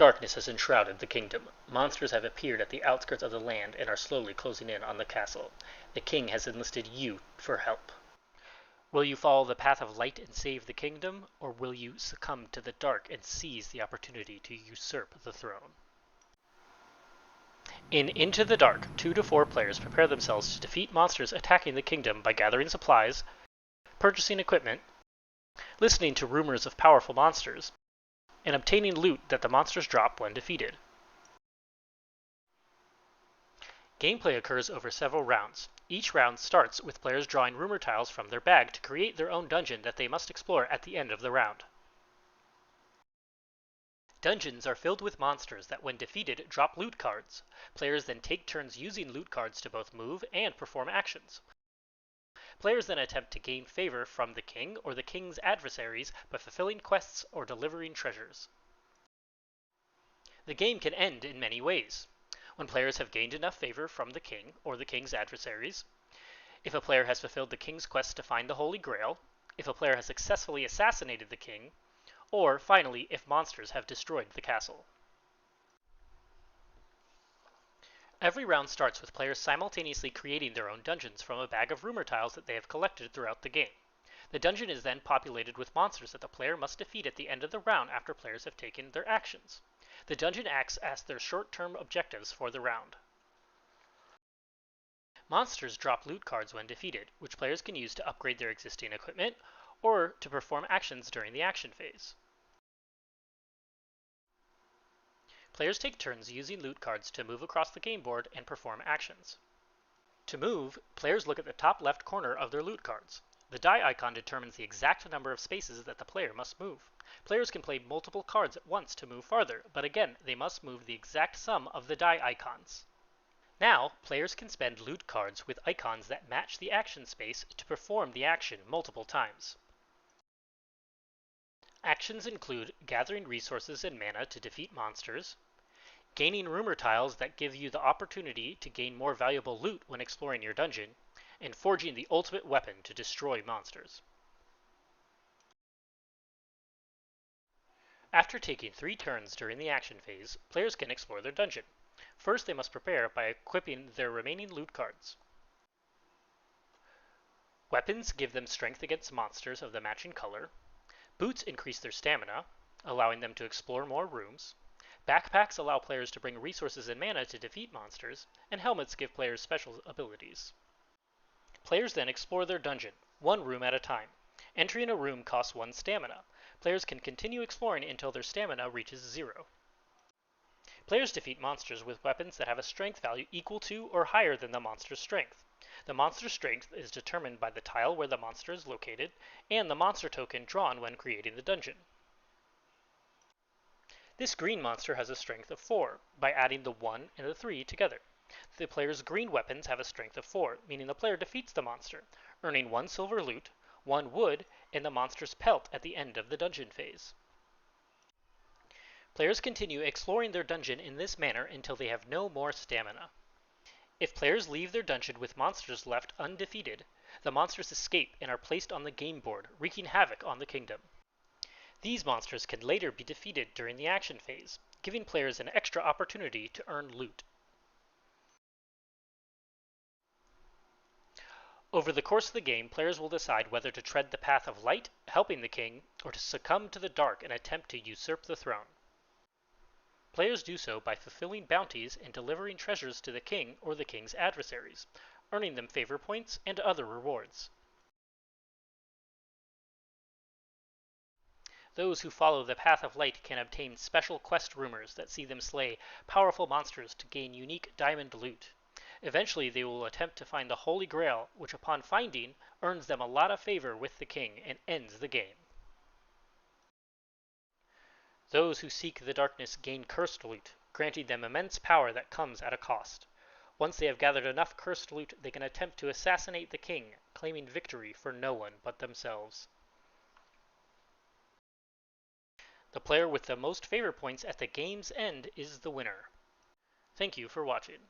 Darkness has enshrouded the kingdom. Monsters have appeared at the outskirts of the land and are slowly closing in on the castle. The king has enlisted you for help. Will you follow the path of light and save the kingdom, or will you succumb to the dark and seize the opportunity to usurp the throne? In Into the Dark, 2 to 4 players prepare themselves to defeat monsters attacking the kingdom by gathering supplies, purchasing equipment, listening to rumors of powerful monsters, and obtaining loot that the monsters drop when defeated. Gameplay occurs over several rounds. Each round starts with players drawing rumor tiles from their bag to create their own dungeon that they must explore at the end of the round. Dungeons are filled with monsters that, when defeated, drop loot cards. Players then take turns using loot cards to both move and perform actions. Players then attempt to gain favor from the king or the king's adversaries by fulfilling quests or delivering treasures. The game can end in many ways. When players have gained enough favor from the king or the king's adversaries, if a player has fulfilled the king's quest to find the Holy Grail, if a player has successfully assassinated the king, or, finally, if monsters have destroyed the castle. Every round starts with players simultaneously creating their own dungeons from a bag of rumor tiles that they have collected throughout the game. The dungeon is then populated with monsters that the player must defeat at the end of the round after players have taken their actions. The dungeon acts as their short-term objectives for the round. Monsters drop loot cards when defeated, which players can use to upgrade their existing equipment or to perform actions during the action phase. Players take turns using loot cards to move across the game board and perform actions. To move, players look at the top left corner of their loot cards. The die icon determines the exact number of spaces that the player must move. Players can play multiple cards at once to move farther, but again, they must move the exact sum of the die icons. Now, players can spend loot cards with icons that match the action space to perform the action multiple times. Actions include gathering resources and mana to defeat monsters, gaining rumor tiles that give you the opportunity to gain more valuable loot when exploring your dungeon, and forging the ultimate weapon to destroy monsters. After taking 3 turns during the action phase, players can explore their dungeon. First, they must prepare by equipping their remaining loot cards. Weapons give them strength against monsters of the matching color. Boots increase their stamina, allowing them to explore more rooms. Backpacks allow players to bring resources and mana to defeat monsters, and helmets give players special abilities. Players then explore their dungeon, 1 room at a time. Entering a room costs 1 stamina. Players can continue exploring until their stamina reaches 0. Players defeat monsters with weapons that have a strength value equal to or higher than the monster's strength. The monster's strength is determined by the tile where the monster is located and the monster token drawn when creating the dungeon. This green monster has a strength of 4 by adding the 1 and the 3 together. The player's green weapons have a strength of 4, meaning the player defeats the monster, earning 1 silver loot, 1 wood, and the monster's pelt at the end of the dungeon phase. Players continue exploring their dungeon in this manner until they have no more stamina. If players leave their dungeon with monsters left undefeated, the monsters escape and are placed on the game board, wreaking havoc on the kingdom. These monsters can later be defeated during the action phase, giving players an extra opportunity to earn loot. Over the course of the game, players will decide whether to tread the path of light, helping the king, or to succumb to the dark and attempt to usurp the throne. Players do so by fulfilling bounties and delivering treasures to the king or the king's adversaries, earning them favor points and other rewards. Those who follow the path of light can obtain special quest rumors that see them slay powerful monsters to gain unique diamond loot. Eventually, they will attempt to find the Holy Grail, which upon finding, earns them a lot of favor with the king and ends the game. Those who seek the darkness gain cursed loot, granting them immense power that comes at a cost. Once they have gathered enough cursed loot, they can attempt to assassinate the king, claiming victory for no one but themselves. The player with the most favor points at the game's end is the winner. Thank you for watching.